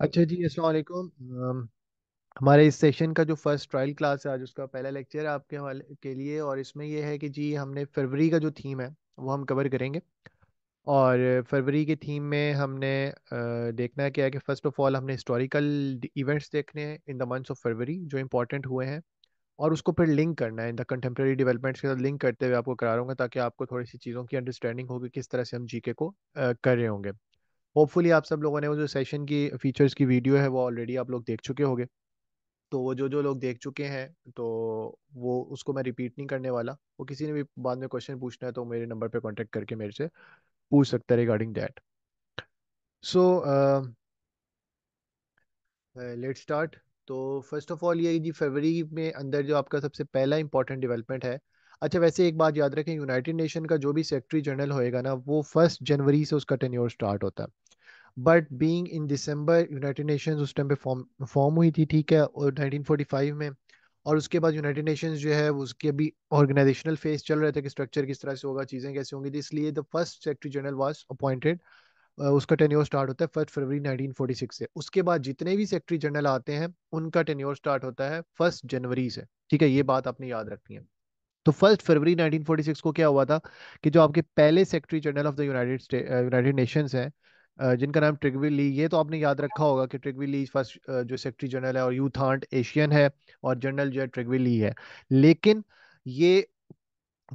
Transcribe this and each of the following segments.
अच्छा जी, अस्सलाम वालेकुम। हमारे इस सेशन का जो फर्स्ट ट्रायल क्लास है आज, उसका पहला लेक्चर है आपके हवाले के लिए। और इसमें यह है कि जी हमने फरवरी का जो थीम है वो हम कवर करेंगे। और फरवरी के थीम में हमने देखना क्या है कि फ़र्स्ट ऑफ ऑल हमने हिस्टोरिकल इवेंट्स देखने हैं in the months of February जो इंपॉर्टेंट हुए हैं। और उसको फिर लिंक करना है इन द कंटेम्प्रेरी डेवलपमेंट्स के साथ लिंक करते हुए आपको करा रहा हूँ, ताकि आपको थोड़ी सी चीज़ों की अंडरस्टैंडिंग होगी किस तरह से हम जीके को कर रहे होंगे। होपफुली आप सब लोगों ने वो जो सेशन की फीचर्स की वीडियो है वो ऑलरेडी आप लोग देख चुके होंगे। तो वो जो जो लोग देख चुके हैं तो वो उसको मैं रिपीट नहीं करने वाला। वो किसी ने भी बाद में क्वेश्चन पूछना है तो मेरे नंबर पे कांटेक्ट करके मेरे से पूछ सकता है regarding that. So let's start. तो फर्स्ट ऑफ ऑल ये जी फरवरी में अंदर जो आपका सबसे पहला इंपॉर्टेंट डेवलपमेंट है। अच्छा, वैसे एक बात याद रखें, यूनाइटेड नेशन का जो भी सेक्रेटरी जनरल होएगा ना, वो 1 जनवरी से उसका टेन्योर स्टार्ट होता है। But being in December United Nations उस टाइम पे फॉर्म फॉर्म हुई थी, ठीक है, और 1945 में। और उसके बाद यूनाइटेड नेशंस जो है उसके अभी ऑर्गेनाइजेशनल फेज चल रहे थे कि स्ट्रक्चर किस तरह से होगा, चीज़ें कैसे होंगी, तो इसलिए the first secretary general was appointed. उसका टेन्योर स्टार्ट होता है 1 फरवरी 1946 से। उसके बाद जितने भी सेक्रेटरी जनरल आते हैं उनका टेन्योर स्टार्ट होता है 1 जनवरी से। ठीक है, ये बात आपने याद रखनी है। तो 1 फरवरी 1946 को क्या हुआ था कि जो आपके पहले secretary general of the United Nations हैं, जिनका नाम ट्रिगविल ली, ये तो आपने याद रखा होगा कि ट्रिगविल ली फर्स्ट जो सेक्रेटरी जनरल है, और यूथांट एशियन है, और जनरल जो है ट्रिगविल ली है। लेकिन ये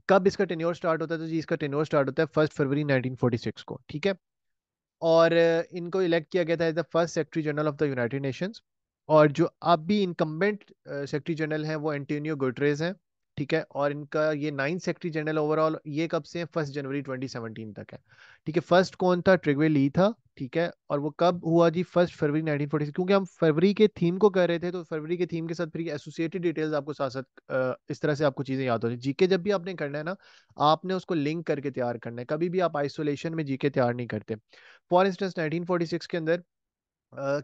कब इसका टेन्योर स्टार्ट होता है, तो जी इसका टेन्योर स्टार्ट होता है 1 फरवरी 1946 को। ठीक है। और इनको इलेक्ट किया गया था as the first secretary general of the United Nations. और जो अब भी इनकम्बेंट सेक्रेटरी जनरल हैं वो एंटोनियो गुटरेस हैं। ठीक है, और इनका ये 9th सेक्रेटरी जनरल ओवरऑल, ये कब से है, 1 जनवरी 2017 तक है। ठीक है, फर्स्ट कौन था, ट्रिगवे ली था। ठीक है, और वो कब हुआ जी, 1 फरवरी 1946। क्योंकि हम फरवरी के थीम को कर रहे थे, तो फरवरी के थीम के साथ फिर एसोसिएटेड डिटेल्स आपको साथ साथ इस तरह से आपको चीजें याद होती है। जीके जब भी आपने करना है ना, आपने उसको लिंक करके तैयार करना है, कभी भी आप आइसोलेशन में जीके तैयार नहीं करते। फॉर इंस्टेंस 1946 के अंदर अ,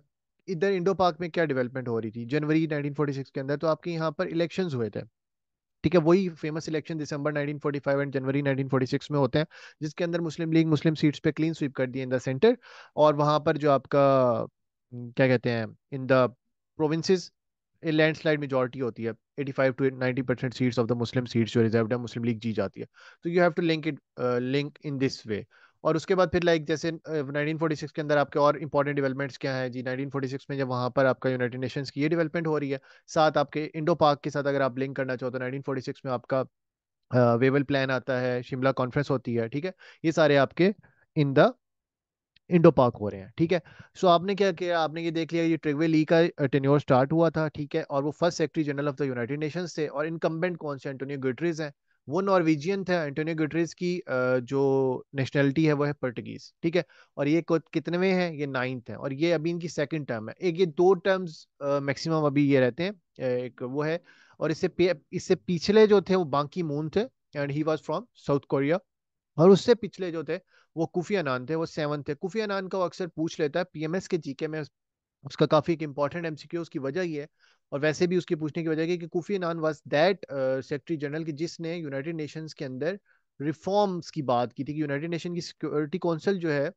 इधर इंडो पाक में क्या डेवलपमेंट हो रही थी जनवरी 1946 के अंदर, तो आपके यहाँ पर इलेक्शंस हुए थे। ठीक है, वही फेमस इलेक्शन दिसंबर 1945 एंड जनवरी 1946 में होते हैं, जिसके अंदर मुस्लिम लीग मुस्लिम सीट्स पे क्लीन स्वीप कर दिए इन द सेंटर। और वहां पर जो आपका क्या कहते हैं, in the provinces landslide majority होती है। 85 to 90% seats of the Muslim seats जो रिजर्व्ड है, मुस्लिम लीग जी जाती है। तो you have to link in this way. और उसके बाद फिर लाइक जैसे 1946 के अंदर आपके और इंपॉर्टेंट डेवलपमेंट्स क्या है जी, 1946 में जब वहां पर आपका यूनाइटेड नेशंस की ये डेवलपमेंट हो रही है, साथ आपके इंडो पाक के साथ अगर आप लिंक करना चाहो तो 1946 में आपका वेवल प्लान आता है, शिमला कॉन्फ्रेंस होती है। ठीक है, ये सारे आपके इन द इंडो पाक हो रहे हैं। ठीक है। सो आपने क्या किया, आपने ये देख लिया ये ट्रिगवे ली का टेन्योर स्टार्ट हुआ था। ठीक है, और वो first secretary general of the United Nations थे। और इनकम्बेंट कौन से, एंटोनियो गुटरेस हैं। वो नॉर्वेजियन थे। एंटोनियो गुटरेस की जो नेशनैलिटी है वो है पुर्तगीज। ठीक है, और ये कितने हैं, ये 9th है, और ये अभी इनकी सेकंड टर्म है। एक ये 2 टर्म्स मैक्सिमम अभी ये रहते हैं, एक वो है। और इससे पिछले जो थे वो बांकी मून थे, and he was from south Korea. और उससे पिछले जो थे वो कुफी अनान थे, वो 7th थे। कुफी अनान का वो अक्सर पूछ लेता है पीएमएस के जीके में, उसका काफी एक इंपॉर्टेंट एमसीक्यू उसकी वजह ये है। और वैसे भी उसकी पूछने की वजह है कि कुफी अनान वाज दैट सेक्रेटरी जनरल की जिसने यूनाइटेड नेशंस के अंदर रिफॉर्म्स की बात की थी कि यूनाइटेड नेशन की सिक्योरिटी काउंसिल जो है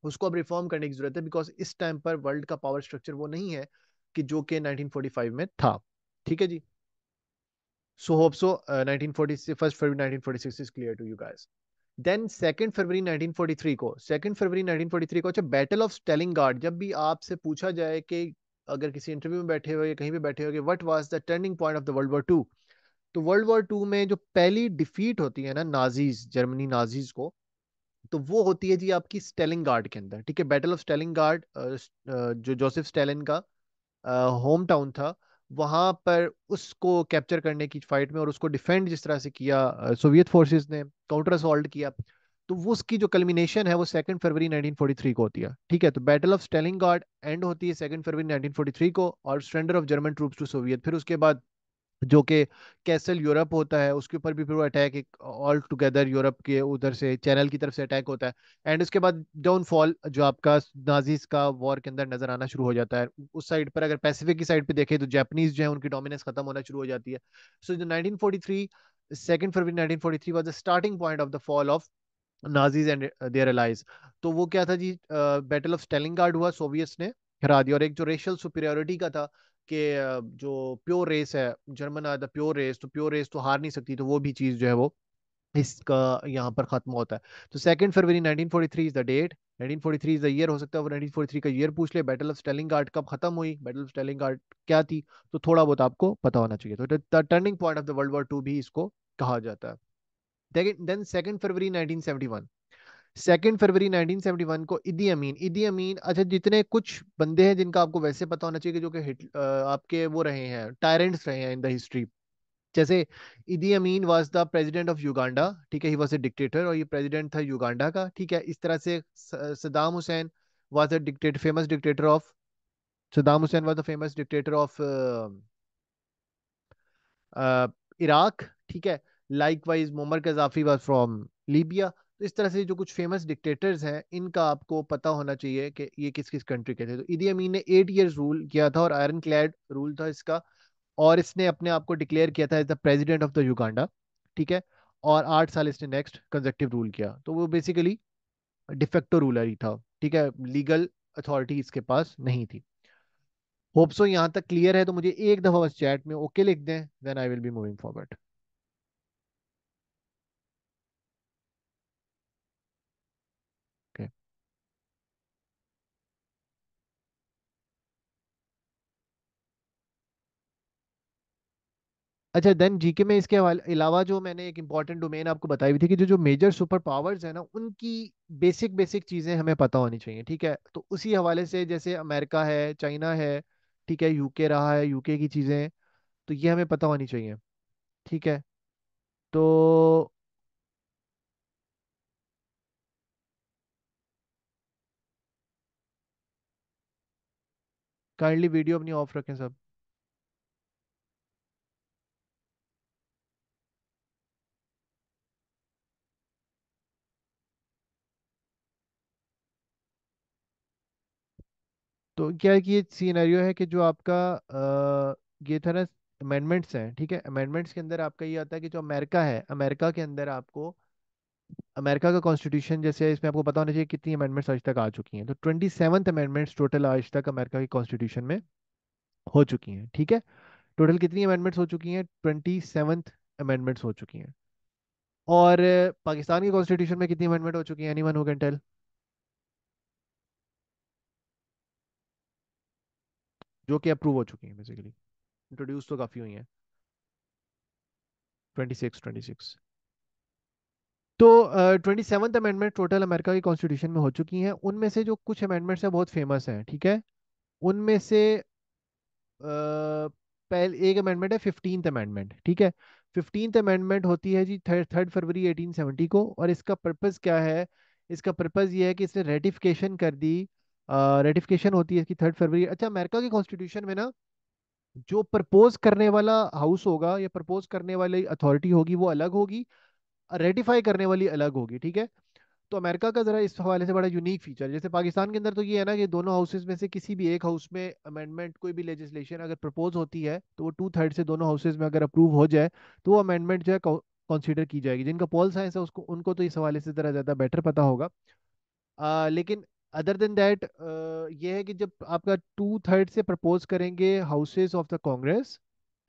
उसको अब रिफॉर्म करने की जरूरत है, बिकॉज इस टाइम पर वर्ल्ड का पावर स्ट्रक्चर वो नहीं है कि जो कि 1945 में था। ठीक है जी। सो होप सो 1940 से 1 फरवरी 1946 is clear to you guys. Then 2 फरवरी 1943 को, 2 फरवरी 1943 को, अच्छा, बैटल ऑफ स्टेलिंगार्ड। जब भी आपसे पूछा जाए कि अगर किसी इंटरव्यू में बैठे हो या कहीं पे बैठे हो, what was the turning point of the world war 2, तो वर्ल्ड वॉर 2 में जो पहली डिफीट होती है ना नाजीज, जर्मनी नाजीज को, तो वो होती है जी आपकी स्टेलिंगार्ड के अंदर। ठीक है, बैटल ऑफ स्टेलिंगार्ड जो जोसेफ स्टेलिन का होम टाउन था, वहां पर उसको कैप्चर करने की फाइट में और उसको डिफेंड जिस तरह से किया सोवियत फोर्सेस ने, काउंटर असॉल्ट किया, तो वो उसकी जो कल्मिनेशन है वो 2 फरवरी 1943 को होती है। ठीक है, तो बैटल ऑफ स्टेलिंगार्ड एंड होती है 2 फरवरी 1943 को, और surrender of German troops to Soviet. फिर उसके बाद जो कि कैसल यूरोप होता है उसके ऊपर भी फिर वो अटैक, एक ऑल टुगेदर यूरोप के उधर से चैनल की तरफ से अटैक होता है। एंड उसके बाद डाउनफॉल जो आपका नाजीज का वॉर के अंदर नजर आना शुरू हो जाता है। उस साइड पर अगर पैसिफिक की साइड पे देखें तो जापानीज जो है उनकी डोमिनेंस खत्म होना शुरू हो जाती है। सो जो 1943, 2 फरवरी 1943 was the starting point of the fall of Nazis and their allies. तो वो क्या था जी, बैटल ऑफ स्टेलिंगार्ड हुआ सोवियट्स ने हरा दिया। और एक जो रेशियल सुपीरियोरिटी का था कि जो प्योर रेस है, German are the pure race, तो प्योर रेस तो हार नहीं सकती, तो वो भी चीज़ जो है वो इसका यहाँ पर खत्म होता है। तो 2 फरवरी 1943 is the date. 1943 is the year. हो सकता है वो 1943 का ईयर पूछ ले। बैटल ऑफ स्टेलिंगराड कब खत्म हुई, बैटल ऑफ स्टेलिंगराड क्या थी, तो थोड़ा बहुत आपको पता होना चाहिए। तो the turning point of the world war 2 भी इसको कहा जाता है। देन 2 फरवरी 1971। 2 फरवरी 1971 को इदी अमीन, अच्छा जितने कुछ बंदे हैं जिनका आपको वैसे पता होना चाहिए कि जो कि आपके वो रहे हैं, टायरेंट्स रहे हैं इन द हिस्ट्री। जैसे Idi Amin was the president of Uganda, ठीक है, ही वाज ए डिक्टेटर, और ये प्रेसिडेंट था युगांडा का, ठीक है। इस तरह से Saddam Hussein was the dictator, famous dictator of, Saddam Hussein was the famous dictator of Iraq, ठीक है। Likewise Muammar Gaddafi was from Libya. तो इस तरह से जो कुछ फेमस डिक्टेटर्स हैं इनका आपको पता होना चाहिए कि ये किस किस कंट्री के थे। तो इदी अमीन ने 8 ईयर्स रूल किया था, और आयरन क्लैड रूल था इसका। और इसने अपने आप को डिक्लेयर किया था as the president of the Uganda, ठीक है। और 8 साल इसने नेक्स्ट कंजेक्टिव रूल किया, तो वो बेसिकली डिफेक्टो रूलर ही था, ठीक है। लीगल अथॉरिटी इसके पास नहीं थी। होप सो यहाँ तक क्लियर है। तो मुझे एक दफा बस चैट में ओके लिख दें, then I will be moving forward. Okay. अच्छा, देन जीके में इसके अलावा जो मैंने एक इंपॉर्टेंट डोमेन आपको बताई हुई थी कि जो जो मेजर सुपर पावर्स है ना, उनकी बेसिक बेसिक चीजें हमें पता होनी चाहिए, ठीक है। तो उसी हवाले से जैसे अमेरिका है, चाइना है, ठीक है, यूके रहा है, यूके की चीजें, तो ये हमें पता होनी चाहिए, ठीक है। तो काइंडली वीडियो अपनी ऑफ रखें सब। तो क्या है कि ये सीनरियो है कि जो आपका ये था ना, अमेंडमेंट्स हैं, ठीक है। अमेंडमेंट्स के अंदर आपका ये आता है कि जो अमेरिका है, अमेरिका के अंदर आपको अमेरिका का कॉन्स्टिट्यूशन जैसे है, इसमें आपको पता होना चाहिए कितनी अमेंडमेंट्स आज तक आ चुकी हैं। तो 27th अमेंडमेंट्स टोटल आज तक अमेरिका की कॉन्स्टिट्यूशन में हो चुकी हैं, ठीक है। टोटल कितनी अमेंडमेंट्स हो चुकी हैं? 27th अमेंडमेंट्स हो चुकी हैं। और पाकिस्तान की कॉन्स्टिट्यूशन में कितनी अमेंडमेंट हो चुकी हैं? Anyone who can tell? जो कि अप्रूव हो चुकी हैं बेसिकली, इंट्रोड्यूस तो काफ़ी हुई हैं। 26। तो 27th अमेंडमेंट टोटल अमेरिका की कॉन्स्टिट्यूशन में हो चुकी हैं। उनमें से जो कुछ अमेंडमेंट्स हैं बहुत फेमस हैं, ठीक है। उनमें से पहले एक अमेंडमेंट है 15th अमेंडमेंट, ठीक है। 15th अमेंडमेंट होती है जी 3 फरवरी 1870 को। और इसका पर्पस क्या है? इसका पर्पस ये है कि इसने रेटिफिकेशन कर दी। रेटिफिकेशन होती है इसकी 3 फरवरी। अच्छा, अमेरिका के कॉन्स्टिट्यूशन में ना, जो प्रपोज करने वाला हाउस होगा या प्रपोज करने वाली अथॉरिटी होगी वो अलग होगी, रेटिफाई करने वाली अलग होगी, ठीक है। तो अमेरिका का जरा इस हवाले से बड़ा यूनिक फीचर, जैसे पाकिस्तान के अंदर तो ये है ना कि दोनों हाउसेज में से किसी भी एक हाउस में अमेंडमेंट, कोई भी लेजिस्लेशन अगर प्रपोज होती है तो वो 2/3 से दोनों हाउसेज में अगर अप्रूव हो जाए तो वो अमेंडमेंट जो है कंसीडर की जाएगी। जिनका पॉल साइंस है उसको, उनको तो इस हवाले से जरा ज़्यादा बेटर पता होगा। लेकिन अदर देन दैट ये है कि जब आपका 2/3 से प्रपोज करेंगे houses of the Congress,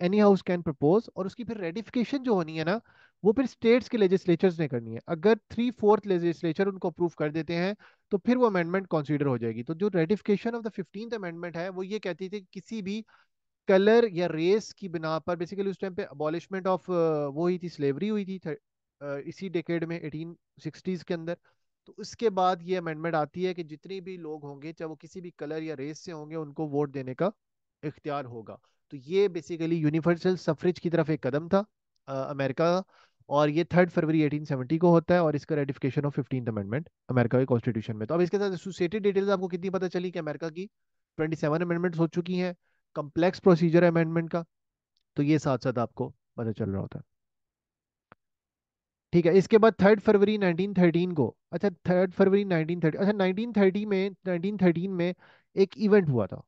any house can propose, और उसकी फिर रेटिफिकेशन जो होनी है ना, वो फिर स्टेट्स के लेजिस्लेचर्स ने करनी है। अगर 3/4 लेजिस्लेचर उनको अप्रूव कर देते हैं तो फिर वो अमेंडमेंट कंसीडर हो जाएगी। तो जो ratification of the 15th amendment है वो ये कहती थी कि किसी भी कलर या रेस की बिना पर, बेसिकली उस टाइम पे अबॉलिशमेंट ऑफ वो हुई थी, स्लेवरी हुई थी इसी डेकेड में 1860s के अंदर। तो उसके बाद ये अमेंडमेंट आती है कि जितने भी लोग होंगे, चाहे वो किसी भी कलर या रेस से होंगे, उनको वोट देने का इख्तियार होगा। तो ये बेसिकली यूनिवर्सल सफरेज की तरफ एक कदम था अमेरिका का। और ये 3 फरवरी 1870 को होता है, और इसका ratification of 15th amendment America के कॉन्स्टिट्यूशन में। तो अब इसके साथ एसोसिएटेड डिटेल्स आपको कितनी पता चली कि अमेरिका की 27 अमेंडमेंट्स हो चुकी हैं, कम्प्लेक्स प्रोसीजर है अमेंडमेंट का, तो ये साथ साथ आपको पता चल रहा होता है। ठीक है। इसके बाद 3 फरवरी 1913 को, अच्छा 3 फरवरी 1930, अच्छा 1913 में एक इवेंट हुआ था,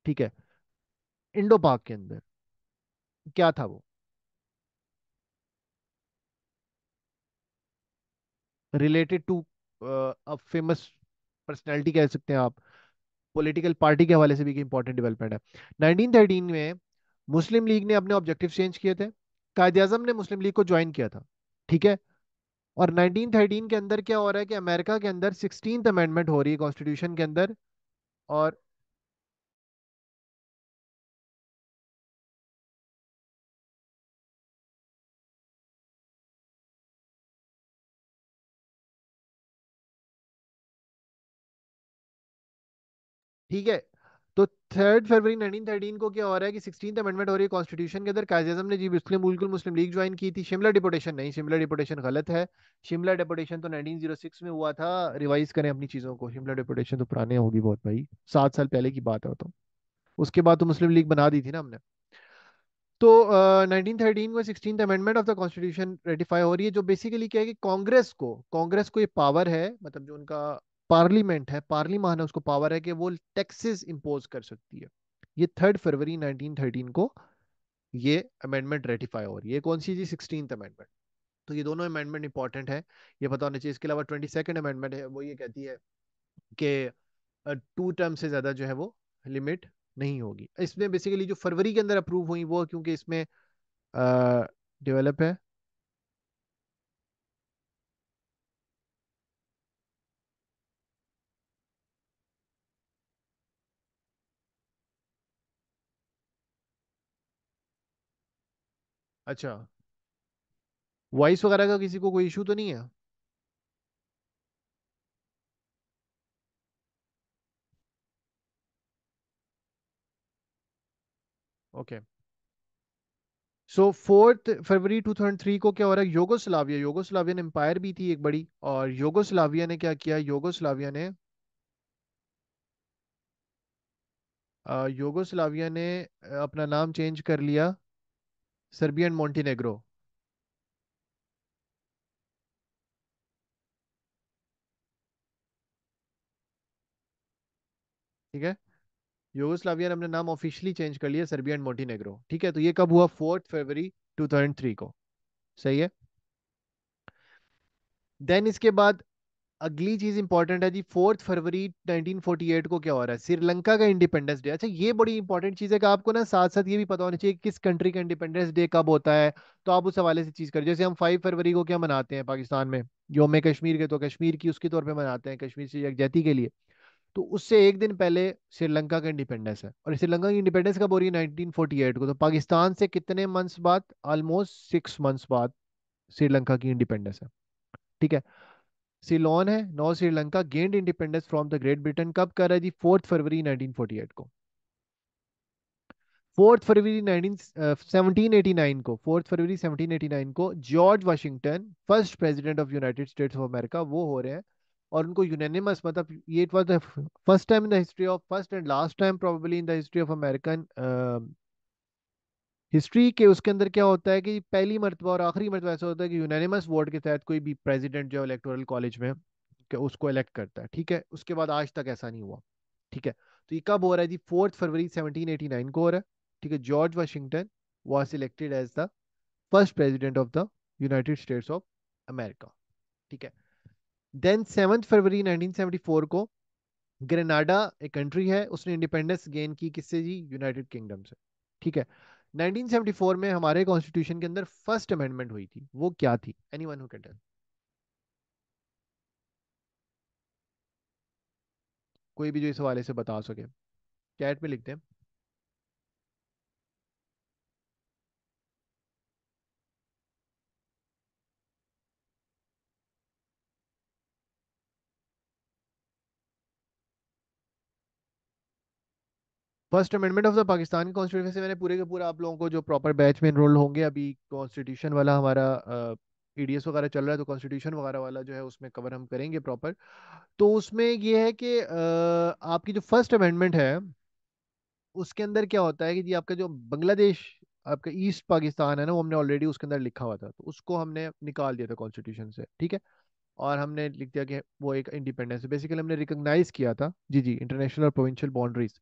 ठीक है, इंडो पाक के अंदर। क्या था वो? Related to a famous personality कह सकते हैं आप। पॉलिटिकल पार्टी के हवाले से भी एक इंपॉर्टेंट डेवलपमेंट है। 1913 में मुस्लिम लीग ने अपने ऑब्जेक्टिव चेंज किए थे, कायद आजम ने मुस्लिम लीग को ज्वाइन किया था, ठीक है। और 1913 के अंदर क्या हो रहा है कि अमेरिका के अंदर 16th अमेंडमेंट हो रही है कॉन्स्टिट्यूशन के अंदर। और ठीक है, तो 3 फरवरी 1913 को क्या हो रहा है कि 16th अमेंडमेंट हो रही है कॉन्स्टिट्यूशन के अंदर। कायद आज़म ने जी बिल्कुल मुस्लिम लीग ज्वाइन की थी। शिमला डिपोटेशन नहीं, शिमला डिपोटेशन गलत है। शिमला डिपोटेशन तो 1906 में हुआ था। रिवाइज करें अपनी चीज़ों को, शिमला डिपोटेशन तो पुराने होगी बहुत भाई, 7 साल पहले की बात है वो तो। उसके बाद तो मुस्लिम लीग बना दी थी ना हमने। तो 1913 में 16th amendment of the constitution ratify हो रही है, जो बेसिकली क्या है कि कांग्रेस को ये पावर है, मतलब जो उनका पार्लियामेंट है, पार्लिमान है, उसको पावर है कि वो टैक्सेस इंपोज कर सकती है। ये 3 फरवरी 1913 को ये अमेंडमेंट रेटिफाई हो रही है। कौन सी जी? 16th amendment. तो ये दोनों अमेंडमेंट इंपॉर्टेंट है, ये पता होना चाहिए। इसके अलावा 22nd अमेंडमेंट है, वो ये कहती है कि 2 टर्म से ज्यादा जो है वो लिमिट नहीं होगी। इसमें बेसिकली जो फरवरी के अंदर अप्रूव हुई वो, क्योंकि इसमें डेवलप है। अच्छा, वॉइस वगैरह का किसी को कोई इशू तो नहीं है? ओके। सो 4 फरवरी 2003 को क्या हो रहा है, योगोस्लाविया, योगोस्लावियन एम्पायर भी थी एक बड़ी, और योगोस्लाविया ने क्या किया, योगोस्लाविया ने योगोस्लाविया ने अपना नाम चेंज कर लिया सर्बियन मोंटेनेग्रो। ठीक है, योगोस्लाविया ने अपना नाम ऑफिशियली चेंज कर लिया सर्बियन मोंटेनेग्रो। ठीक है, तो ये कब हुआ? 4 फरवरी 2003 को। सही है। देन इसके बाद अगली चीज इंपॉर्टेंट है जी, 4 फरवरी 1948 को क्या हो रहा है, श्रीलंका का इंडिपेंडेंस डे। अच्छा, ये बड़ी इंपॉर्टेंट चीज है कि आपको ना साथ साथ ये भी पता होना चाहिए कि किस कंट्री का इंडिपेंडेंस डे कब होता है। तो आप उस हवाले से चीज करें। जैसे हम 5 फरवरी को क्या मनाते हैं पाकिस्तान में, योम कश्मीर के, तो कश्मीर की उसके तौर पे मनाते हैं, कश्मीर से यकजहती के लिए। तो उससे एक दिन पहले श्रीलंका का इंडिपेंडेंस है। और श्रीलंका की इंडिपेंडेंस कब हो रही है? 1948 को। तो पाकिस्तान से कितने मंथ्स बाद? ऑलमोस्ट 6 मंथ्स बाद श्रीलंका की इंडिपेंडेंस है। ठीक है। सिलोन है, north Sri Lanka gained independence from the great Britain कब कर रहा है जी? 4 फरवरी 1948 को। 4 फरवरी 1789 को, 4 फरवरी 1789 को George Washington, first president of United States of America, वो हो रहे हैं। और उनको यूनानिमस, मतलब ये it was the first time in the history of, first and last time probably in the history of American history के, उसके अंदर क्या होता है कि पहली मर्तबा और आखिरी मर्तबा ऐसा होता है कि यूनानिमस वोट के तहत कोई भी प्रेसिडेंट जो इलेक्टोरल कॉलेज में कि उसको इलेक्ट करता है। ठीक है, उसके बाद आज तक ऐसा नहीं हुआ। ठीक है, तो ये कब हो रहा है जी? 4 फरवरी 1789 को हो रहा है। ठीक है, George Washington was elected as the first president of the United States of America. ठीक है। देन 7 फरवरी 1974 को ग्रेनाडा, एक कंट्री है, उसने इंडिपेंडेंस गेन की, किससे जी? यूनाइटेड किंगडम से। ठीक है। 1974 में हमारे कॉन्स्टिट्यूशन के अंदर फर्स्ट अमेंडमेंट हुई थी, वो क्या थी? Anyone who can tell? कोई भी जो इस हवाले से बता सके, चैट में लिखते हैं। First amendment of the Pakistan constitution से मैंने पूरे के पूरा आप लोगों को, जो प्रॉपर बैच में इनरोल होंगे, अभी कॉन्स्टिट्यूशन वाला हमारा ईडीएस वगैरह चल रहा है, तो कॉन्स्टिट्यूशन वगैरह वाला जो है उसमें कवर हम करेंगे प्रॉपर। तो उसमें ये है कि आपकी जो फर्स्ट अमेंडमेंट है उसके अंदर क्या होता है कि जी आपका जो बांग्लादेश, आपका ईस्ट पाकिस्तान है ना, वो हमने ऑलरेडी उसके अंदर लिखा हुआ था, तो उसको हमने निकाल दिया था कॉन्स्टिट्यूशन से। ठीक है। और हमने लिख दिया कि वो एक इंडिपेंडेंस, बेसिकली हमने रिकॉग्नाइज किया था जी जी इंटरनेशनल और प्रोविंशियल बाउंड्रीज,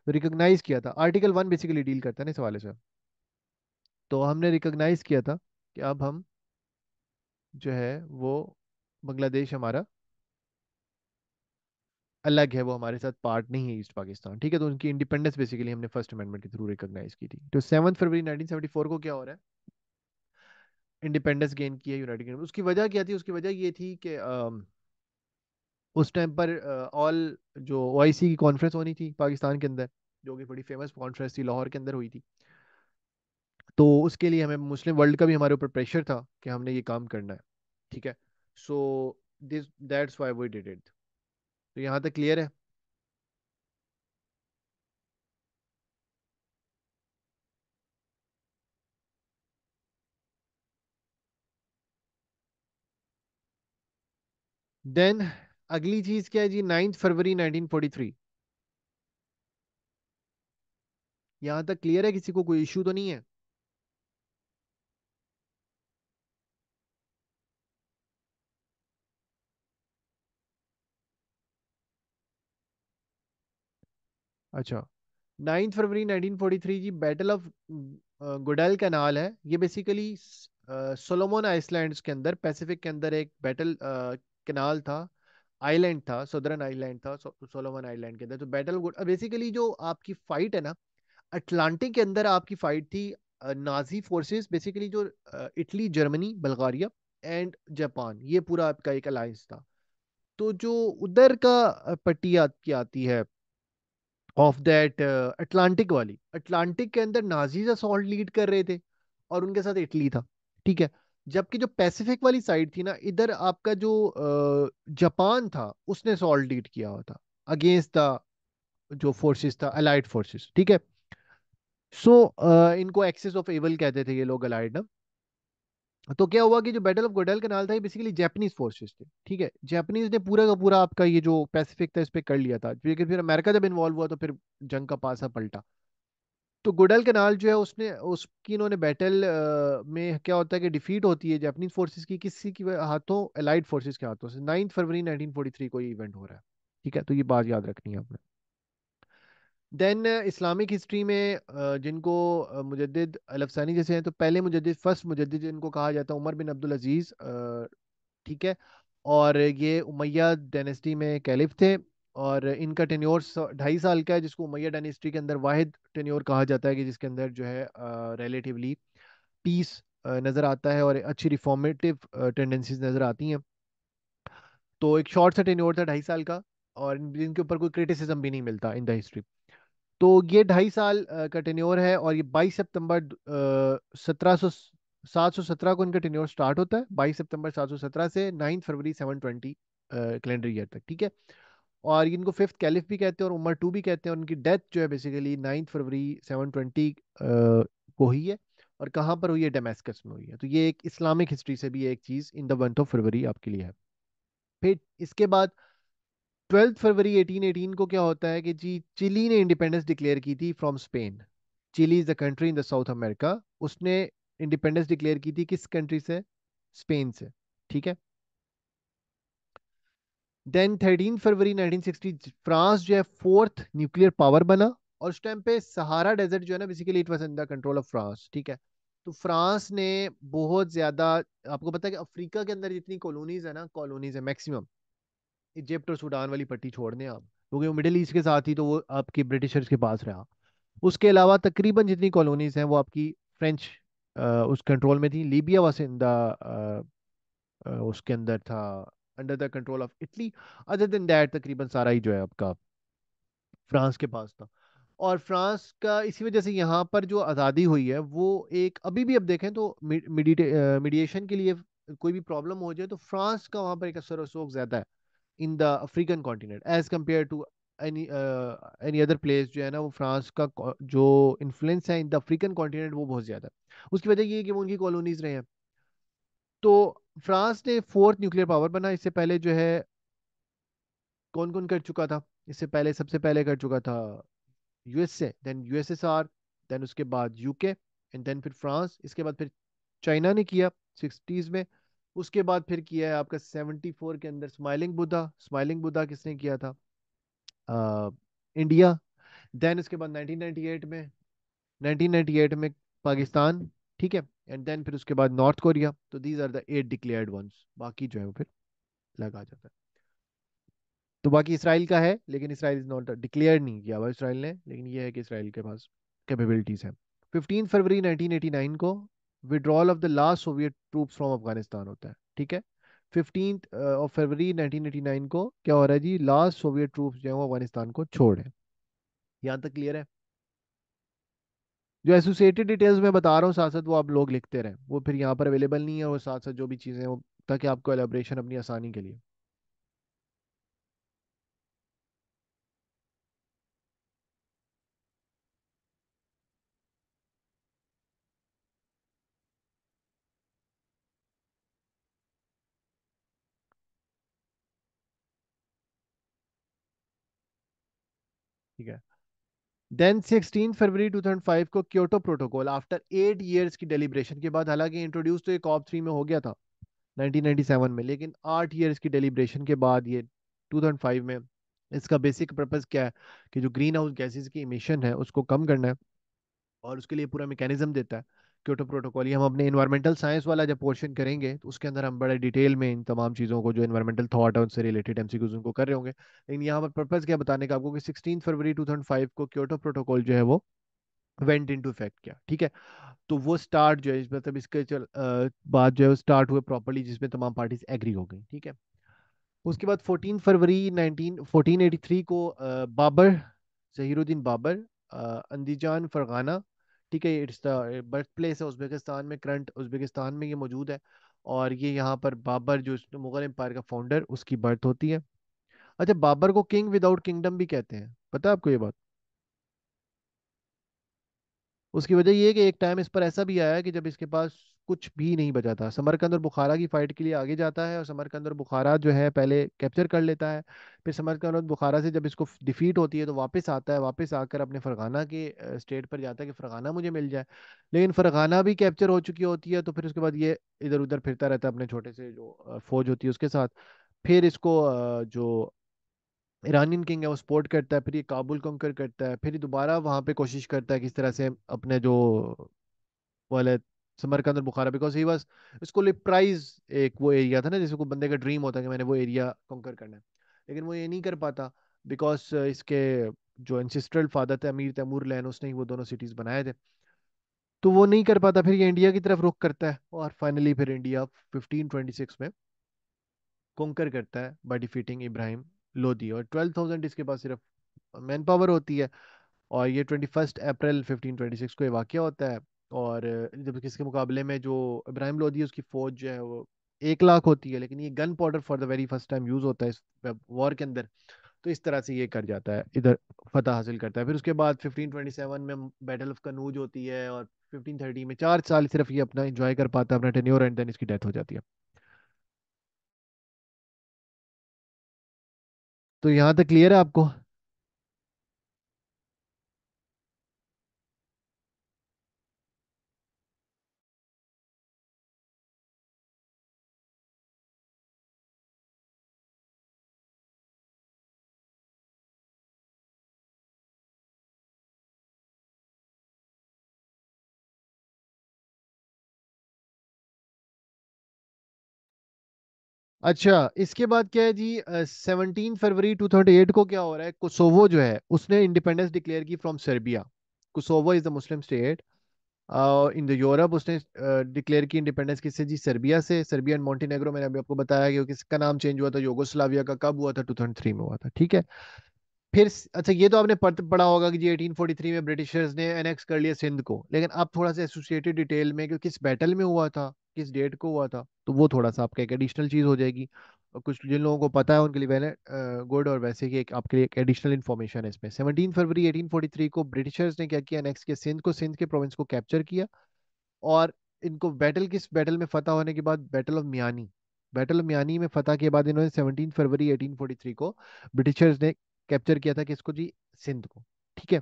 तो रिकॉग्नाइज किया था। आर्टिकल 1 बेसिकली डील करता है ना इस हवाले से। तो हमने रिकॉग्नाइज किया था कि अब हम जो है वो बांग्लादेश हमारा अलग है, वो हमारे साथ पार्ट नहीं है ईस्ट पाकिस्तान, ठीक है। तो उनकी इंडिपेंडेंस बेसिकली हमने फर्स्ट अमेंडमेंट के थ्रू रिकॉग्नाइज की थी। तो 7 फरवरी 1974 को क्या हो रहा है, इंडिपेंडेंस गेन की है यूनाइटेड किंगडम। उसकी वजह क्या थी, उसकी वजह ये थी कि उस टाइम पर ऑल जो ओआईसी की कॉन्फ्रेंस होनी थी पाकिस्तान के अंदर, जो कि बड़ी फेमस कॉन्फ्रेंस थी, लाहौर के अंदर हुई थी। तो उसके लिए हमें मुस्लिम वर्ल्ड का भी हमारे ऊपर प्रेशर था कि हमने ये काम करना है, ठीक है। So this that's why we did it. तो यहाँ तक क्लियर है। देन अगली चीज क्या है जी, 9 फरवरी 1943। यहाँ तक क्लियर है, किसी को कोई इशू तो नहीं है? अच्छा, 9 फरवरी 1943 जी, बैटल ऑफ गुडल कैनाल है। ये बेसिकली सोलोमन आइसलैंड्स के अंदर, पैसिफिक के अंदर एक बैटल कैनाल था, आइलैंड था, सदर्न आइलैंड था सोलोमन आइलैंड के अंदर। तो बैटल बेसिकली जो आपकी फाइट है ना, अटलांटिक के अंदर आपकी फाइट थी। नाजी फोर्सेस बेसिकली जो Italy, Germany, Bulgaria and Japan, ये पूरा आपका एक अलायंस था। तो जो उधर का पट्टी की आती है ऑफ दैट अटलांटिक वाली, अटलांटिक के अंदर नाजीज असॉल्ट लीड कर रहे थे और उनके साथ इटली था, ठीक है। जबकि जो पैसिफिक वाली साइड थी ना, इधर आपका जो जापान था, उसने असॉल्ट लीड किया हुआ था अगेंस्ट द जो फोर्सेस था, अलाइड फोर्सेस, ठीक है। सो इनको एक्सेस ऑफ एवल कहते थे ये लोग, अलाइड ना। तो क्या हुआ कि जो बैटल ऑफ गुडल कैनाल था, ये बेसिकली जापानीज फोर्सेस थे, ठीक है। जापानीज ने पूरा का पूरा आपका ये जो पैसिफिक था इस पे कर लिया था, फिर अमेरिका जब इन्वॉल्व हुआ तो फिर जंग का पासा पलटा। तो गुडल कैनाल जो है, उसने उसकी इन्होंने बैटल में क्या होता है कि डिफीट होती है जापानीज फोर्सेस की, किसी की हाथों, अलाइड फोर्सेस के हाथों से। 9 फरवरी 1943 को ये इवेंट हो रहा है, ठीक है। तो ये बात याद रखनी है आपने। देन इस्लामिक हिस्ट्री में जिनको मुजद्दिद अल अफ़सानी जैसे हैं, तो पहले मुजद्दिद, फर्स्ट मुजद्दिद जिनको कहा जाता है, उमर बिन अब्दुल अजीज, ठीक है। और ये उमैया डायनेस्टी में कैलिफ थे। और इनका टेन्योर 2.5 साल का है, जिसको उमैया डायनेस्टी के अंदर वाहिद टेन्योर कहा जाता है, कि जिसके अंदर जो है रिलेटिवली पीस नज़र आता है और अच्छी रिफॉर्मेटिव टेंडेंसीज नज़र आती हैं। तो एक शॉर्ट सा टेन्योर था 2.5 साल का, और जिनके ऊपर कोई क्रिटिसिज्म भी नहीं मिलता इन द हिस्ट्री। तो ये 2.5 साल का टेन्योर है, और ये 22 सितंबर 717 को इनका टेन्योर स्टार्ट होता है, 22 सितंबर 717 से 9 फरवरी 720 कैलेंडर ईयर तक, ठीक है। और इनको फिफ्थ कैलिफ भी कहते हैं और उमर टू भी कहते हैं। और उनकी डेथ जो है बेसिकली 9 फरवरी 720 को हुई है। और कहाँ पर हुई है, डेमेस्कस में हुई है। तो ये एक इस्लामिक हिस्ट्री से भी एक चीज़ in the month of February आपके लिए है। फिर इसके बाद 12 फरवरी 1818 को क्या होता है कि जी, चिली ने इंडिपेंडेंस डिक्लेयर की थी from Spain. Chile is the country in the South America. उसने इंडिपेंडेंस डिक्लेयर की थी किस कंट्री से, स्पेन से, ठीक है। देन 13 फरवरी 1960 फ्रांस जो है फोर्थ न्यूक्लियर पावर बना। और उस टाइम पे सहारा डेजर्ट जो है ना, basically it was in the control of France, ठीक है। तो फ्रांस ने बहुत ज्यादा, आपको पता है कि अफ्रीका के अंदर जितनी कॉलोनीज है ना, कॉलोनीज है मैक्सिमम, इजिप्ट और सूडान वाली पट्टी छोड़ दें आप, क्योंकि वो मिडिल ईस्ट के साथ ही तो वो आपके ब्रिटिशर्स के पास रहा। उसके अलावा तकरीबन जितनी कॉलोनीज हैं वो आपकी फ्रेंच उस कंट्रोल में थी। लीबिया वाज इन द उसके अंदर था, under the control of Italy. Other than that तकरीबन सारा ही जो है आपका फ्रांस के पास था। और फ्रांस का इसी वजह से यहाँ पर जो आज़ादी हुई है, वो एक अभी भी अब देखें तो मीडिएशन के लिए कोई भी प्रॉब्लम हो जाए तो फ्रांस का वहाँ पर एक असर रसूख ज़्यादा है in the African continent as compare to any other place. जो है ना, वो फ्रांस का जो इन्फ्लुएंस है इन द अफ्रीकन कॉन्टिनेंट वो बहुत ज़्यादा है। उसकी वजह ये है कि वो उनकी कॉलोनीज रहे हैं। तो फ्रांस ने फोर्थ न्यूक्लियर पावर बना। इससे पहले जो है कौन कौन कर चुका था, इससे पहले सबसे पहले कर चुका था यूएसए, देन यूएसएसआर, देन उसके बाद यूके, एंड देन फिर फ्रांस। इसके बाद फिर चाइना ने किया 60s में। उसके बाद फिर किया है आपका 74 के अंदर स्माइलिंग बुद्धा। स्माइलिंग बुद्धा किसने किया था, इंडिया। देन उसके बाद 1998 में, 1998 में पाकिस्तान, ठीक है। एंड देन फिर उसके बाद नॉर्थ कोरिया। तो these are the 8 declared ones, बाकी जो है वो फिर लगा जाता है। तो बाकी इसराइल का है, लेकिन इसराइल इज नॉट डिक्लेयर नहीं किया हुआ इसराइल ने, लेकिन ये है कि इसराइल के पास कैपेबिलिटीज हैं। 15 फरवरी 1989 को withdrawal of the last Soviet troops from Afghanistan होता है, ठीक है। 15 फरवरी 1989 को क्या हो रहा है जी, लास्ट सोवियत ट्रूप्स जो है वो अफगानिस्तान को छोड़ है। यहाँ तक क्लियर है? जो एसोसिएटेड डिटेल्स मैं बता रहा हूँ साथ साथ वो आप लोग लिखते रहें, वो फिर यहाँ पर अवेलेबल नहीं है, और साथ साथ जो भी चीज़ें हैं वो, ताकि आपको एलेब्रेशन अपनी आसानी के लिए। ठीक है। देन 16 फरवरी 2005 को क्योटो प्रोटोकॉल, आफ्टर 8 ईयर्स की डेलिब्रेशन के बाद, हालांकि इंट्रोड्यूस तो ये कॉप 3 में हो गया था 1997 में, लेकिन 8 ईयर्स की डेलिब्रेशन के बाद ये 2005 में, इसका बेसिक पर्पस क्या है कि जो ग्रीन हाउस गैसेज की इमिशन है उसको कम करना है, और उसके लिए पूरा मैकेनिज्म देता है क्योटो प्रोटोकॉल। ये हम अपने इन्वायरमेंटल साइंस वाला जब पोर्शन करेंगे तो उसके अंदर हम बड़े डिटेल में इन तमाम चीज़ों को, जो इन्वायरमेंटल थॉट है उनसे रिलेटेड एमसीक्यूज उनको कर रहे होंगे, लेकिन यहाँ पर पर्पस क्या बताने का आपको कि 16 फरवरी 2005 को क्योटो प्रोटोकॉल जो है वो वेंट इनटू इफेक्ट किया, ठीक है। तो वो स्टार्ट जो है मतलब इसके बाद जो है वो स्टार्ट हुए प्रॉपर्ली, जिसमें तमाम पार्टीज एग्री हो गई, ठीक है। उसके बाद 14 फरवरी 1483 को बाबर, जहीरुद्दीन बाबर, अंदीजान फरगाना, ठीक है, इट्स द बर्थ प्लेस है उज्बेकिस्तान में, करंट उज्बेकिस्तान में ये मौजूद है। और ये यहाँ पर बाबर जो मुगल एम्पायर का फाउंडर, उसकी बर्थ होती है। अच्छा, बाबर को किंग विदाउट किंगडम भी कहते हैं, पता है आपको ये बात? उसकी वजह ये है कि एक टाइम इस पर ऐसा भी आया कि जब इसके पास कुछ भी नहीं बचा था, समरकंद और बुखारा की फाइट के लिए आगे जाता है, और समरकंद और बुखारा जो है पहले कैप्चर कर लेता है। फिर समरकंद और बुखारा से जब इसको डिफीट होती है तो वापस आता है, वापस आकर अपने फरगाना के स्टेट पर जाता है कि फरगाना मुझे मिल जाए, लेकिन फरगाना भी कैप्चर हो चुकी होती है। तो फिर उसके बाद ये इधर उधर फिरता रहता है अपने छोटे से जो फौज होती है उसके साथ। फिर इसको जो ईरानियन किंग है वो सपोर्ट करता है, फिर ये काबुल कंकर करता है, फिर ये दोबारा वहां पे कोशिश करता है किस तरह से अपने जो वाले समरकंद और बुखारा, बिकॉज ही वाज, इसको लिए प्राइज एक वो एरिया था ना, जैसे कोई बंदे का ड्रीम होता है कि मैंने वो एरिया कंकर करना है, लेकिन वो ये नहीं कर पाता, बिकॉज इसके जो एंसिस्ट्रल फादर थे अमीर तैमूर लैन, उसने ही वो दोनों सिटीज बनाए थे, तो वो नहीं कर पाता, फिर ये इंडिया की तरफ रुख करता है, और फाइनली फिर इंडिया 1526 में कॉन्कर करता है बाय डिफीटिंग इब्राहिम लोदी, और 12,000 इसके पास सिर्फ मैन पावर होती है। और ये 21 अप्रैल 1526 को ये वाक़या होता है। और जब किसके मुकाबले में जो इब्राहिम लोदी है उसकी फौज जो है वो 1 लाख होती है, लेकिन ये gun powder for the very first time use होता है इस वॉर के अंदर। तो इस तरह से ये कर जाता है, इधर फतह हासिल करता है। फिर उसके बाद 1527 में बैटल ऑफ कनूज होती है, और 1530 में 4 साल सिर्फ ये अपना एंजॉय कर पाता है अपना टेन्योर, एंड देन इसकी डेथ हो जाती है। तो यहाँ तक क्लियर है आपको? अच्छा, इसके बाद क्या है जी, 17 फरवरी 2008 को क्या हो रहा है, कोसोवो जो है उसने इंडिपेंडेंस डिक्लेयर की from Serbia. Kosovo is the Muslim state in the Europe, उसने डिक्लेयर की इंडिपेंडेंस किससे जी, सर्बिया से। सर्बिया एंड मॉन्टेनेग्रो, मैंने अभी आपको बताया कि किसका नाम चेंज हुआ था, योगोस्लाविया का कब हुआ था, 2003 में हुआ था, ठीक है। फिर अच्छा, ये तो आपने पढ़ा होगा कि जी 1843 में ब्रिटिशर्स ने एनेक्स कर लिया सिंध को, लेकिन अब थोड़ा सा एसोसिएटेड डिटेल में कि किस बैटल में हुआ था, किस डेट को हुआ था, तो वो थोड़ा सा आपका एक एडिशनल चीज हो जाएगी। और कुछ जिन लोगों को पता है उनके लिए वेल गुड, और वैसे ही एक आपके लिए एक एडिशनल इन्फॉर्मेशन है इसमें। 17 फरवरी 1843 को ब्रिटिशर्स ने क्या किया, नेक्स्ट किया सिंध को, सिंध के प्रोविंस को कैप्चर किया। और इनको बैटल, किस बैटल में फतह होने के बाद, battle of Miani, battle of Miani में फतह के बाद इन्होंने 17 फरवरी 1843 को ब्रिटिशर्स ने कैप्चर किया था किसको जी, सिंध को, ठीक है।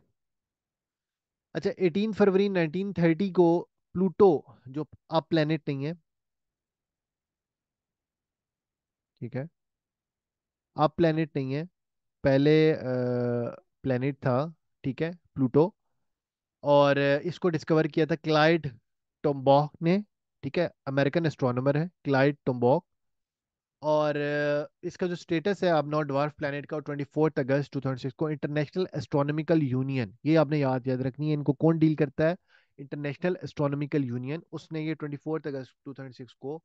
अच्छा, 18 फरवरी 1930 को प्लूटो, जो अब प्लेनेट नहीं है, ठीक है, अब प्लेनेट नहीं है, पहले प्लेनेट था, ठीक है, प्लूटो। और इसको डिस्कवर किया था क्लाइड टोम्बाक ने, ठीक है, अमेरिकन एस्ट्रोनॉमर है क्लाइड टोम्बाक। और इसका जो स्टेटस है अब नॉट ड्वार्फ प्लैनेट का, 24 अगस्त 2006 को इंटरनेशनल एस्ट्रोनॉमिकल यूनियन, ये आपने याद याद रखनी है, इनको कौन डील करता है? इंटरनेशनल एस्ट्रोनॉमिकल यूनियन, उसने ये 24 अगस्त 2006 को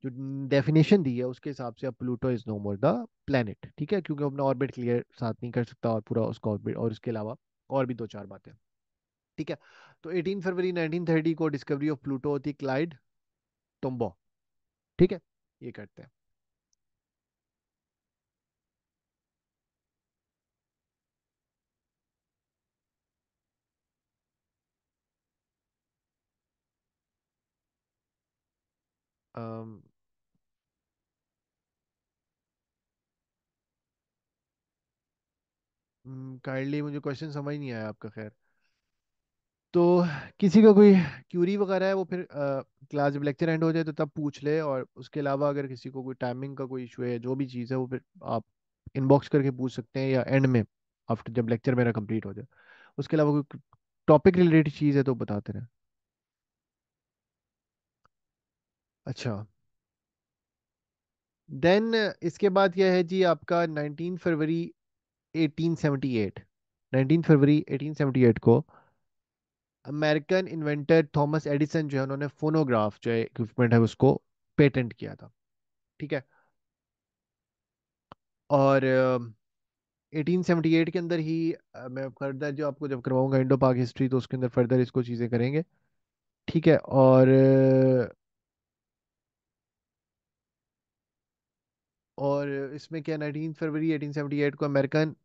जो डेफिनेशन दी है उसके हिसाब से अब Pluto is no more the planet, ठीक है, क्योंकि वो अपना ऑर्बिट क्लियर साथ नहीं कर सकता और पूरा उसका ऑर्बिट, और इसके अलावा और भी दो चार बातें, ठीक है। तो 18 फरवरी 1930 को डिस्कवरी ऑफ प्लूटो होती है, क्लाइड टोम्बो, ठीक है, ये करते हैं। काइंडली मुझे क्वेश्चन समझ नहीं आया आपका, खैर। तो किसी का कोई क्यूरी वगैरह है वो फिर क्लास जब लेक्चर एंड हो जाए तो तब पूछ ले, और उसके अलावा अगर किसी को कोई टाइमिंग का कोई इशू है, जो भी चीज़ है वो फिर आप इनबॉक्स करके पूछ सकते हैं, या एंड में आफ्टर जब लेक्चर मेरा कंप्लीट हो जाए। उसके अलावा कोई टॉपिक रिलेटेड चीज़ है तो बताते रहे। अच्छा, देन इसके बाद क्या है जी आपका 19 फरवरी 1878, 19 फरवरी 1878 को अमेरिकन इन्वेंटर थॉमस एडिसन जो है उन्होंने फोनोग्राफ जो है इक्विपमेंट है उसको पेटेंट किया था, ठीक है। और 1878 के अंदर ही मैं फर्दर जो आपको जब करवाऊंगा इंडो पाक हिस्ट्री, तो उसके अंदर फर्दर इसको चीज़ें करेंगे, ठीक है। और इसमें क्या, 19 फरवरी 1878 को अमेरिकन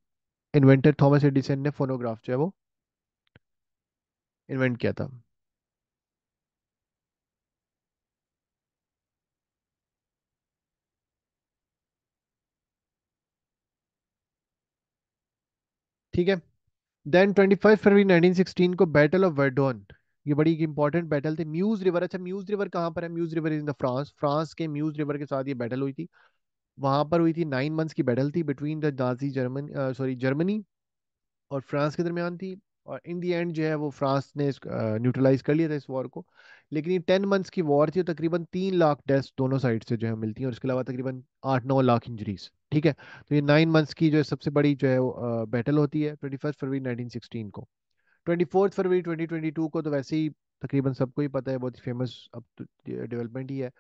इन्वेंटर थॉमस एडिसन ने फोनोग्राफ जो है वो इन्वेंट किया था। ठीक है। देन 25 फरवरी 1916 को बैटल ऑफ वर्डोन, ये बड़ी इंपॉर्टेंट बैटल थी, म्यूज रिवर। अच्छा, म्यूज रिवर कहाँ पर है? Meuse river in the France, France के म्यूज रिवर के साथ ये बैटल हुई थी। वहां पर हुई थी, 9 मंथ्स की बैटल थी between the Nazi German sorry Germany और फ्रांस के दरमियान थी। और इन दी एंड जो है वो फ्रांस ने न्यूट्रलाइज कर लिया था इस वॉर को। लेकिन ये 10 मंथ्स की वॉर थी, और तकरीबन 3 लाख डेथ्स दोनों साइड से जो है मिलती हैं, और इसके अलावा तकरीबन 8-9 लाख इंजरीज, ठीक है। तो ये 9 मंथ्स की जो है सबसे बड़ी जो है बैटल होती है 21 फरवरी 1916 को। 24 फरवरी 2022 को तो वैसे ही तकरीबन सबको ही पता है, बहुत ही फेमस अब तो डेवलपमेंट ही है।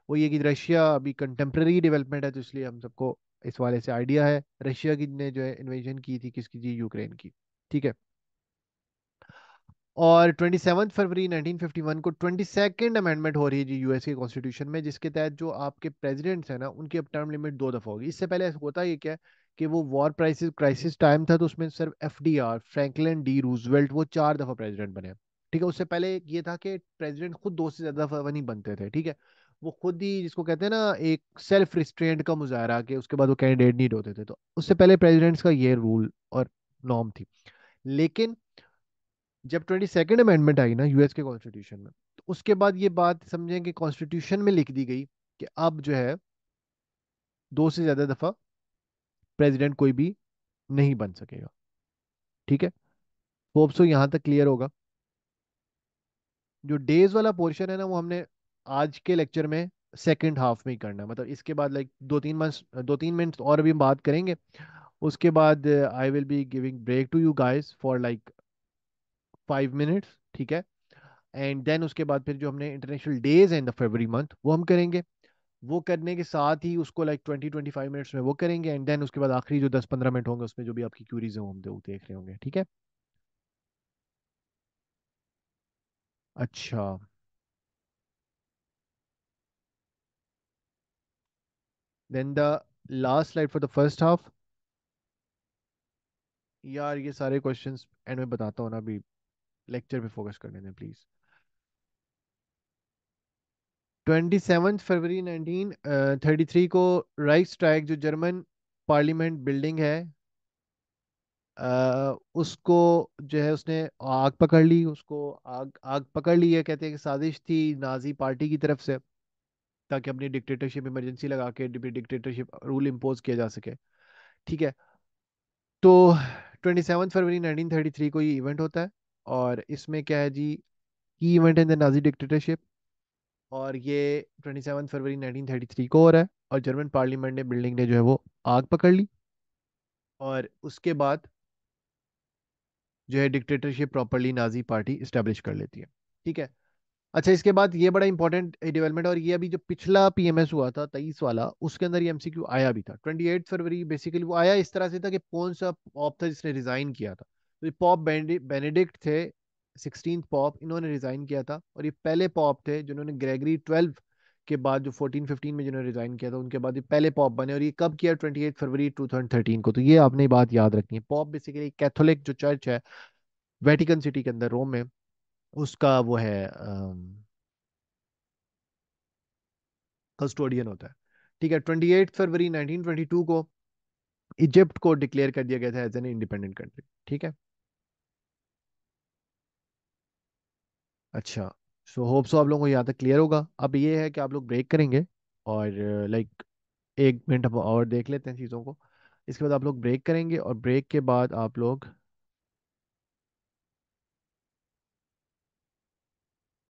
वो ये कि रशिया अभी कंटेम्प्रेरी डेवलपमेंट है, तो इसलिए हम सबको इस वाले से आइडिया है, रशिया की ने जो है इन्वेजन की थी किसकी जी, यूक्रेन की, ठीक है। और 27 फरवरी 1951 को 22nd अमेंडमेंट हो रही है जी यूएस के कॉन्स्टिट्यूशन में, जिसके तहत जो आपके प्रेसिडेंट्स हैं ना उनकी अब टर्म लिमिट 2 दफ़ा होगी। इससे पहले होता ये क्या है कि वो वॉर क्राइसिस क्राइसिस टाइम था, तो उसमें सिर्फ एफडीआर, फ्रैंकलिन डी रूजवेल्ट, वो 4 दफ़ा प्रेसिडेंट बने, ठीक है। उससे पहले ये था कि प्रेसिडेंट खुद 2 से ज़्यादा दफ़ा नहीं बनते थे, ठीक है। वो खुद ही जिसको कहते हैं ना एक सेल्फ रिस्ट्रेंट का मुजाहरा, कि उसके बाद वो कैंडिडेट नहीं होते थे, तो उससे पहले प्रेसिडेंट्स का ये रूल और नॉर्म थी। लेकिन जब 22nd अमेंडमेंट आई ना यूएस के कॉन्स्टिट्यूशन में, तो उसके बाद ये बात समझें कि कॉन्स्टिट्यूशन में लिख दी गई कि अब जो है 2 से ज़्यादा दफा प्रेसिडेंट कोई भी नहीं बन सकेगा, ठीक है। होप सो यहाँ तक क्लियर होगा। जो डेज वाला पोर्शन है ना वो हमने आज के लेक्चर में सेकंड हाफ में ही करना है, मतलब इसके बाद लाइक 2-3 मिनट्स और भी हम बात करेंगे। उसके बाद I will be giving break to you guys for like 5 minutes, ठीक है। एंड देन उसके बाद फिर जो हमने इंटरनेशनल डेज हैं इन द फरवरी मंथ वो हम करेंगे। वो करने के साथ ही उसको लाइक 20-25 मिनट्स में वो करेंगे, एंड देन उसके बाद आखिरी जो 10-15 मिनट होंगे उसमें जो भी आपकी क्यूरीज हैं वो हम देख रहे होंगे, ठीक है। अच्छा, then the last slide for the first half. यार ये सारे क्वेश्चंस एंड में बताता हूँ ना, अभी लेक्चर पे फोकस करने दें प्लीज। 27 फरवरी 1933 को राइट स्ट्राइक जो जर्मन पार्लियामेंट बिल्डिंग है, उसको जो है उसने आग पकड़ ली, उसको आग आग पकड़ ली है, कहते हैं कि साजिश थी नाजी पार्टी की तरफ से, ताकि अपनी डिक्टेटरशिप इमरजेंसी लगा के डिक्टेटरशिप रूल इम्पोज किया जा सके, ठीक है। तो 27 फरवरी 1933 को ये इवेंट होता है, और इसमें क्या है जी, की event in the Nazi dictatorship, और ये 27 फरवरी 1933 को हो रहा है। और जर्मन पार्लियामेंट ने बिल्डिंग ने जो है वो आग पकड़ ली, और उसके बाद जो है dictatorship properly Nazi party establish कर लेती है। ठीक है। अच्छा, इसके बाद ये बड़ा इंपॉर्टेंट डेवलपमेंट, और ये अभी जो पिछला पीएमएस हुआ था 23 वाला, उसके अंदर ये एमसीक्यू आया भी था 28 फरवरी। बेसिकली वो आया इस तरह से था कि कौन सा पॉप था जिसने रिजाइन किया था। तो ये पॉप बेनेडिक्ट थे, 16th पॉप, इन्होंने रिजाइन किया था। और ये पहले पॉप थे जिन्होंने ग्रेगरी 12 के बाद, जो 14-15 में जिन्होंने रिजाइन किया था, उनके बाद ये पहले पॉप बने। और ये कब किया? 28 फरवरी 2013 को। तो ये आपने ये बात याद रखनी है। पॉप बेसिकली कैथोलिक जो चर्च है वेटिकन सिटी के अंदर, रोम में, उसका वो है कस्टोडियन होता है। ठीक है। 28 फरवरी 1922 को इजिप्ट को डिक्लेयर कर दिया गया था एज एन इंडिपेंडेंट कंट्री। ठीक है। अच्छा, सो होप सो आप लोगों को यहाँ तक क्लियर होगा। अब ये है कि आप लोग ब्रेक करेंगे, और लाइक 1 मिनट हम और देख लेते हैं चीज़ों को। इसके बाद आप लोग ब्रेक करेंगे, और ब्रेक के बाद आप लोग